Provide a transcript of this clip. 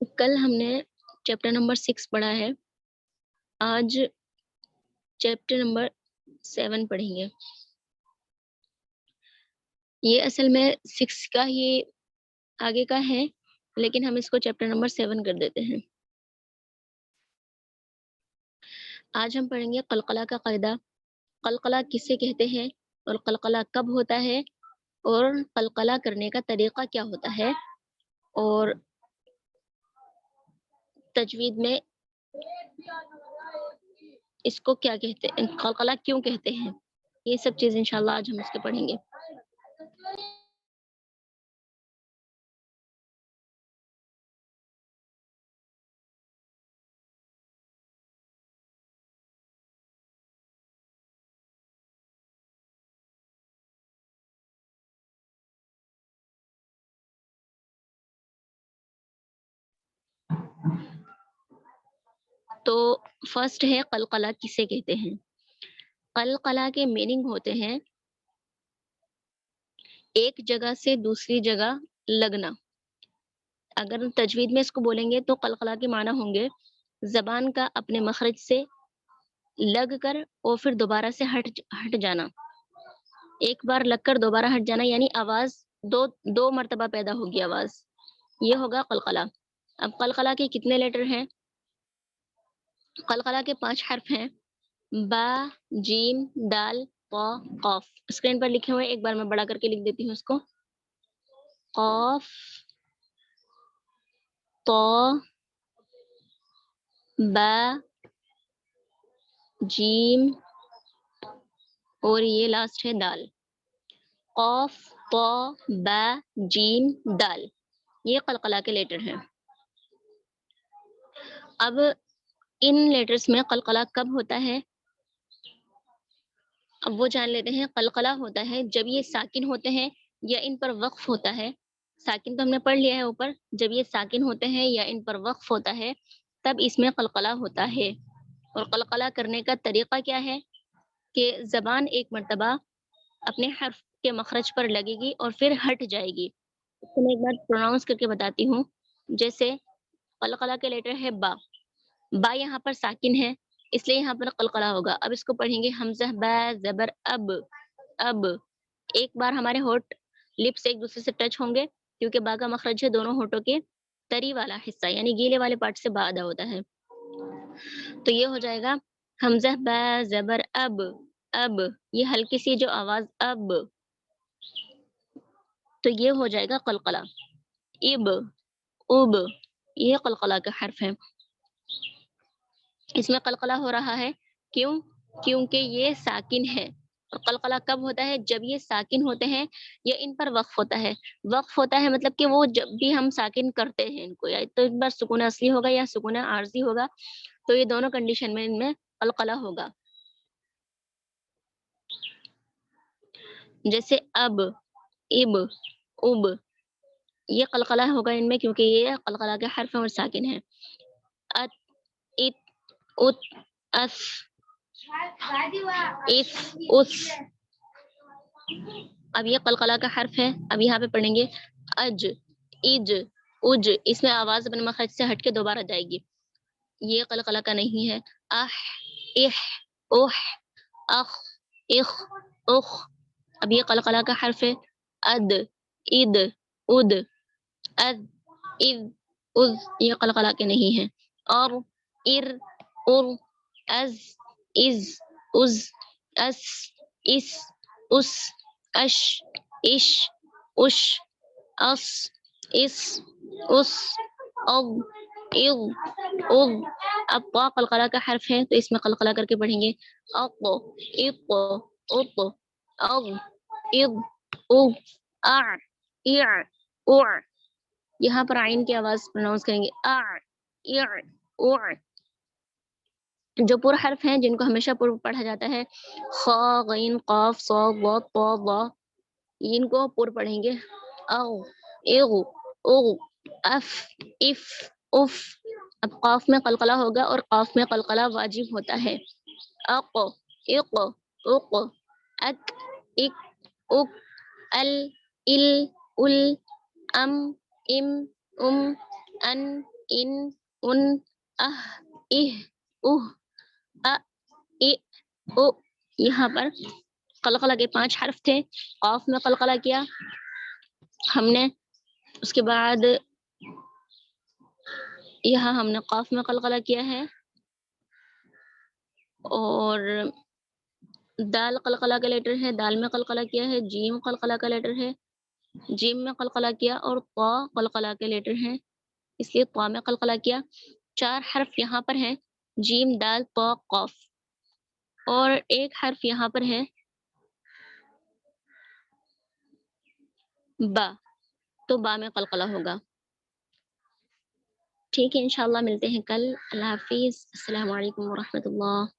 کل ہم نے چیپٹر نمبر 6 پڑھا ہے، آج چیپٹر نمبر 7 پڑھیں گے۔ یہ اصل میں 6 کا ہی آگے کا ہے، لیکن ہم اس کو چیپٹر نمبر 7 کر دیتے ہیں۔ آج ہم پڑھیں گے قلقلہ کا قاعدہ، قلقلہ کسے کہتے ہیں اور قلقلہ کب ہوتا ہے اور قلقلہ کرنے کا طریقہ کیا ہوتا ہے، اور تجوید میں اس کو کیا کہتے ہیں، قلقلہ کیوں کہتے ہیں، یہ سب چیز انشاءاللہ آج ہم اس کے پڑھیں گے۔ تو فرسٹ ہے قلقلہ کسے کہتے ہیں۔ قلقلہ کے میننگ ہوتے ہیں ایک جگہ سے دوسری جگہ لگنا۔ اگر تجوید میں اس کو بولیں گے تو قلقلہ کے معنی ہوں گے زبان کا اپنے مخرج سے لگ کر اور پھر دوبارہ سے ہٹ جانا، ایک بار لگ کر دوبارہ ہٹ جانا، یعنی آواز دو مرتبہ پیدا ہوگی آواز، یہ ہوگا قلقلہ۔ اب قلقلہ کے کتنے لیٹر ہیں؟ قلقلہ کے 5 حرف ہیں، با، جیم، دال، قا، قاف۔ اسکرین پر لکھے ہوئے ایک بار میں بڑا کر کے لکھ دیتی ہوں اس کو۔ قاف، طا، با، جیم اور یہ لاسٹ ہے دال۔ قاف، طا، با، جیم، دال، یہ قلقلہ کے لیٹر ہیں۔ اب ان لیٹرز میں قلقلہ کب ہوتا ہے، اب وہ جان لیتے ہیں۔ قلقلہ ہوتا ہے جب یہ ساکن ہوتے ہیں یا ان پر وقف ہوتا ہے۔ ساکن تو ہم نے پڑھ لیا ہے اوپر، جب یہ ساکن ہوتے ہیں یا ان پر وقف ہوتا ہے تب اس میں قلقلہ ہوتا ہے۔ اور قلقلہ کرنے کا طریقہ کیا ہے کہ زبان ایک مرتبہ اپنے حرف کے مخرج پر لگے گی اور پھر ہٹ جائے گی۔ اس کو میں ایک بار پروناؤنس کر کے بتاتی ہوں۔ جیسے قلقلہ کے لیٹر ہے با، با یہاں پر ساکن ہے اس لیے یہاں پر قلقلہ ہوگا۔ اب اس کو پڑھیں گے حمزہ با زبر اب، اب ایک بار ہمارے ہونٹ لپس ایک دوسرے سے ٹچ ہوں گے کیونکہ با کا مخرج ہے دونوں ہونٹوں کے تری والا حصہ، یعنی گیلے والے پارٹ سے با ادا ہوتا ہے۔ تو یہ ہو جائے گا حمزہ با زبر اب، اب یہ ہلکی سی جو آواز اب، تو یہ ہو جائے گا قلقلہ۔ اب، اب یہ قلقلہ کا حرف ہے۔ اس میں قلقلہ ہو رہا ہے کیوں؟ کیونکہ یہ ساکن ہے۔ اور قلقلہ کب ہوتا ہے؟ جب یہ ساکن ہوتے ہیں یا ان پر وقف ہوتا ہے۔ وقف ہوتا ہے مطلب کہ وہ جب بھی ہم ساکن کرتے ہیں ان کو، یا تو ایک بار سکون اصلی ہوگا یا سکون عارضی ہوگا، تو یہ دونوں کنڈیشن میں ان میں قلقلہ ہوگا۔ جیسے اب، اب، اب یہ قلقلہ ہوگا ان میں کیونکہ یہ قلقلہ کے حرف ہیں اور ساکن ہیں۔ ات، ات، ات، اس، اس، اس۔ اب یہ قلقلہ کا حرف ہے۔ اب یہاں پہ پڑھیں گے اج، اج، اج، اس میں آواز اپنے مخرج سے ہٹ کے دوبارہ جائے گی، یہ قلقلہ کا نہیں ہے۔ اح، اح، اح، اخ، اخ، اخ۔ اب یہ قلقلہ کا حرف ہے۔ اد، اد، اد، اد، اذ، اذ، یہ قلقلہ کے نہیں ہے۔ اور، ار، ار، از، از، از، اس، اس، اس، اش، اش، اش، اس، اس، اس، اض، اض، اض۔ اب طا قلقلہ کا حرف ہے تو اس میں قلقلہ کر کے پڑھیں گے اط، اط، اط، اض، اض، اض، اع، اع، اع۔ یہاں پر عین کی آواز پروناؤنس کریں گے اع، اع، اع۔ جو پر حرف ہیں جن کو ہمیشہ پر پڑھا جاتا ہے، خا، غین، قاف، صاد، ضاد، طا، ظا، ان کو پر پڑھیں گے او، اغ، اغ، اف، اف، اف۔ اب قاف میں قلقلہ ہوگا اور قاف میں قلقلہ واجب ہوتا ہے۔ اق، اق، اق، اک، اک، اک، ال، ال، ال، ام، ام، ام، ان، ان ان اہ اوہ ا او. یہاں پر قلقلہ کے 5 حرف تھے. قاف میں قلقلہ کیا ہم نے، اس کے بعد یہاں ہم نے قاف میں قلقلہ کیا ہے، اور دال قلقلہ کا لیٹر ہے، دال میں قلقلہ کیا ہے. جیم قلقلہ کا لیٹر ہے، جیم میں قلقلہ کیا. اور طا قلقلہ کے لیٹر ہیں، اس لیے طا میں قلقلہ کیا. 4 حرف یہاں پر ہیں، جیم دال طا قاف، اور 1 حرف یہاں پر ہے با، تو با میں قلقلہ ہوگا. ٹھیک ہے، انشاءاللہ ملتے ہیں کل. اللہ حافظ. السلام علیکم ورحمۃ اللہ.